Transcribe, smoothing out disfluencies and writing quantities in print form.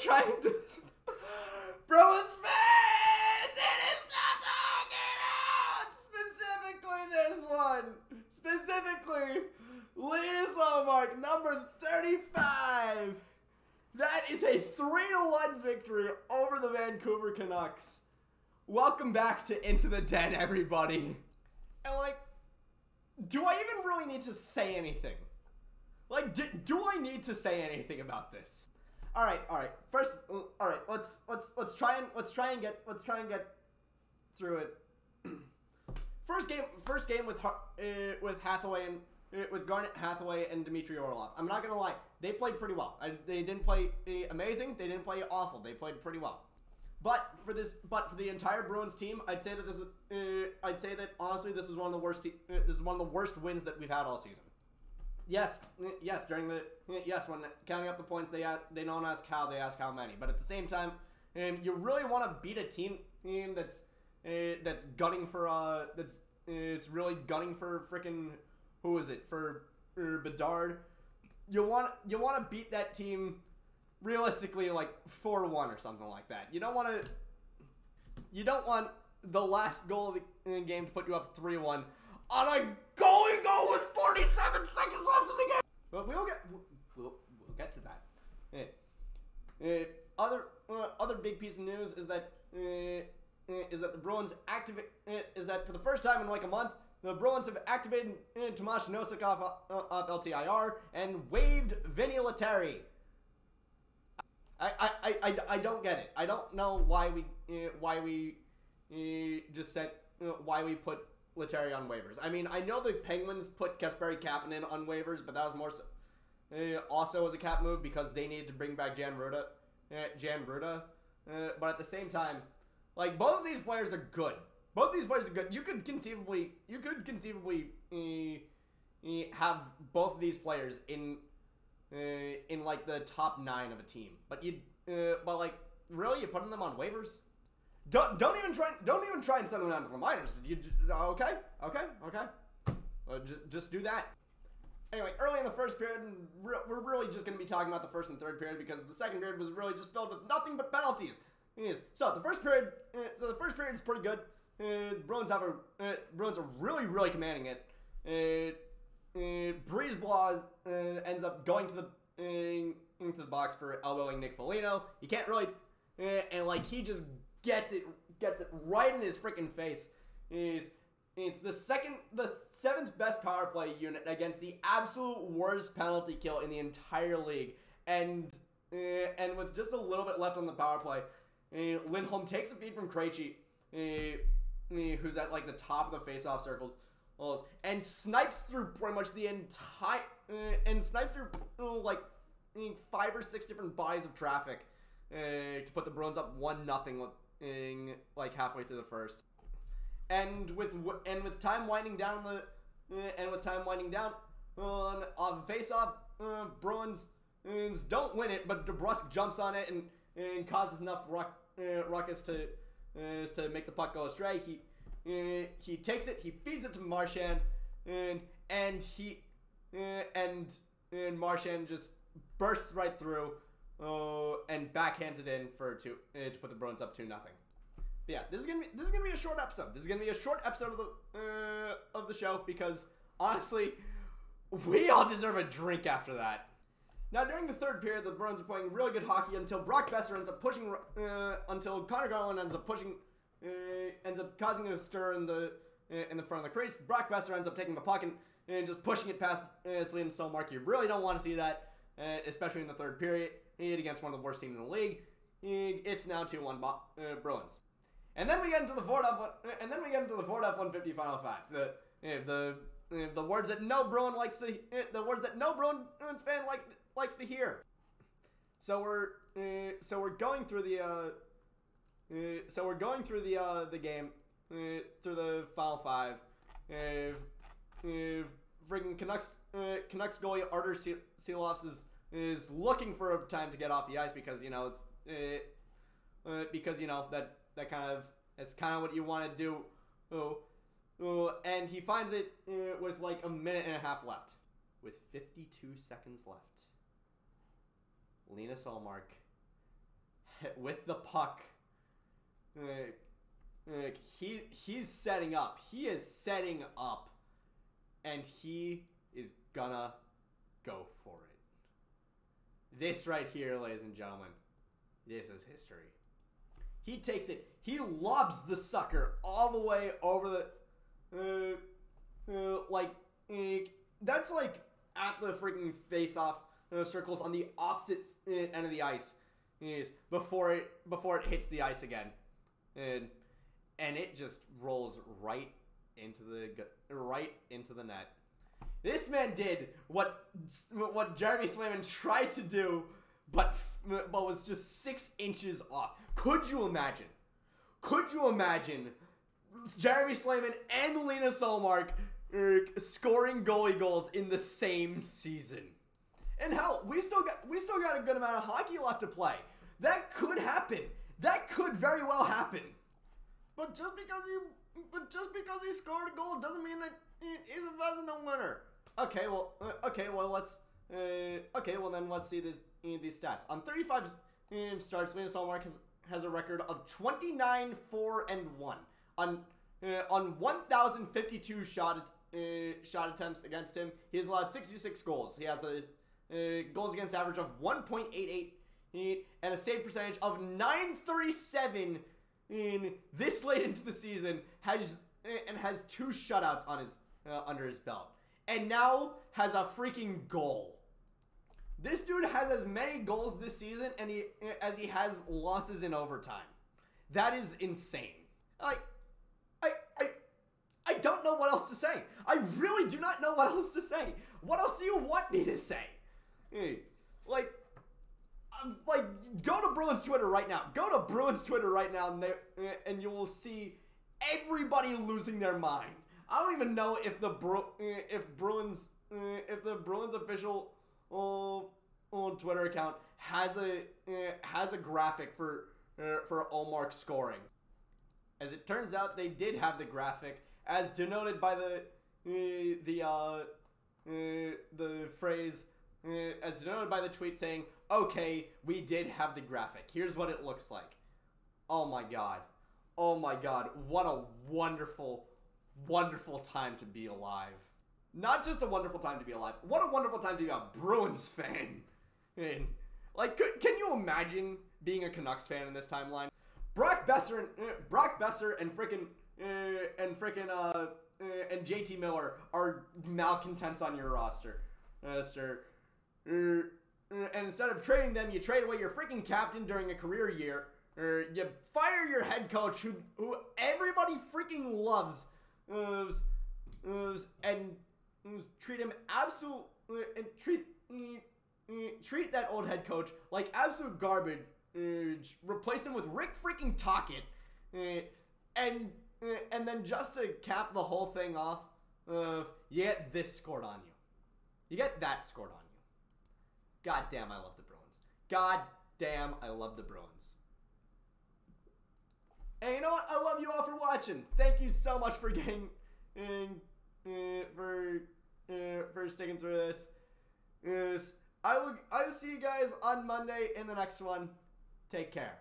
trying to... Bruins fans! It is not talking out! Specifically this one! Specifically, latest mark number 35! That is a 3-1 victory over the Vancouver Canucks. Welcome back to Into the Den, everybody. And like, do I even really need to say anything? Like, do I need to say anything about this? All right. First, all right. Let's try and get through it. First game with Hathaway and with Garnett, Hathaway, and Dmitry Orlov. I'm not gonna lie, they played pretty well. They didn't play amazing. They didn't play awful. They played pretty well. But for the entire Bruins team, I'd say that honestly, this is one of the worst. This is one of the worst wins that we've had all season. Yes, when counting up the points, they don't ask how, they ask how many. But at the same time, you really want to beat a team that's gunning for it's really gunning for frickin' who is it for Bedard. You want to beat that team realistically like 4-1 or something like that. You don't want the last goal of the game to put you up 3-1 on a goalie goal with 47 seconds left in the game. But we'll get to that. Other big piece of news is that the Bruins is that for the first time in like a month, the Bruins have activated Tomas Nosek off LTIR and waived Vinny Lettieri. I don't get it. I don't know why we put Lettieri on waivers. I mean, I know the Penguins put Kasperi Kapanen on waivers, but that was more so, also as a cap move because they needed to bring back Jan Ruda. But at the same time, like, both of these players are good. Both of these players are good. You could conceivably have both of these players in like the top 9 of a team. But like, really, you're putting them on waivers? Don't even try and send them down to the minors. You okay? Just do that. Anyway, early in the first period, we're really just going to be talking about the first and third period because the second period was really just filled with nothing but penalties. So the first period is pretty good. Bruins are really commanding it. Brisebois ends up going to into the box for elbowing Nick Foligno. You can't really, and like he just gets it right in his freaking face. It's the 7th best power play unit against the absolute worst penalty kill in the entire league, and with just a little bit left on the power play, Lindholm takes a feed from Krejci, who's at like the top of the face-off circles, and snipes through pretty much the entire, like 5 or 6 different bodies of traffic to put the Bruins up 1-0 like halfway through the first. And with time winding down on off a face-off, Bruins don't win it, but DeBrusk jumps on it and causes enough ruckus to make the puck go astray. He takes it, he feeds it to Marchand, and Marchand just bursts right through and backhands it in to put the Bruins up 2-0. Yeah, this is gonna be a short episode. This is gonna be a short episode of the show because honestly, we all deserve a drink after that. Now, during the third period, the Bruins are playing really good hockey until Brock Besser ends up pushing, until Connor Garland ends up causing a stir in the front of the crease. Brock Besser ends up taking the puck and just pushing it past Celine Solmark. You really don't want to see that, especially in the third period against one of the worst teams in the league. It's now 2-1 Bruins. And then we get into the 4-1 150 final 5. The words that no Bruin likes to, the words that no Bruins fan likes to hear. So we're going through the game through the final 5. Freaking Canucks goalie Artur Silovs is looking for a time to get off the ice because that kind of, it's kind of what you want to do. And he finds it with like a minute and a half left. With 52 seconds left, Linus Ullmark with the puck. He's setting up. He is setting up. And he is gonna go for it. This right here, ladies and gentlemen, this is history. He takes it. He lobs the sucker all the way over the... that's like at the freaking face-off circles on the opposite end of the ice before it hits the ice again. And it just rolls right into the net. This man did what Jeremy Swayman tried to do, but was just 6 inches off. Could you imagine? Could you imagine Jeremy Swayman and Linus Ullmark scoring goalie goals in the same season? And hell, we still got a good amount of hockey left to play. That could happen. That could very well happen. But just because he scored a goal doesn't mean that he's a Vezina winner. Okay, well then let's see these stats. On 35 starts, Linus Ullmark has a record of 29-4-1. On 1,052 shot attempts against him, he has allowed 66 goals. He has a goals against average of 1.88 and a save percentage of 937 in this late into the season. Has 2 shutouts on his under his belt, and now has a freaking goal. This dude has as many goals this season as he has losses in overtime. That is insane. I don't know what else to say. I really do not know what else to say. What else do you want me to say? Go to Bruins Twitter right now. Go to Bruins Twitter right now, and you will see everybody losing their mind. I don't even know if the Bruins official Twitter account has a graphic for Ullmark scoring. As it turns out, they did have the graphic, as denoted by the phrase, as denoted by the tweet saying, "Okay, we did have the graphic. Here's what it looks like." Oh my god. Oh my god. What a wonderful, wonderful time to be alive. Not just a wonderful time to be alive. What a wonderful time to be a Bruins fan. And, can you imagine being a Canucks fan in this timeline? Brock Besser and JT Miller are malcontents on your roster. And instead of trading them, you trade away your freaking captain during a career year. You fire your head coach, who everybody freaking loves, and treat him and treat that old head coach like absolute garbage. Replace him with Rick freaking Tocchet, and then just to cap the whole thing off, you get this scored on you. You get that scored on you. God damn, I love the Bruins. God damn, I love the Bruins. And you know what? I love you all for watching. Thank you so much for for sticking through this. I will see you guys on Monday in the next one. Take care.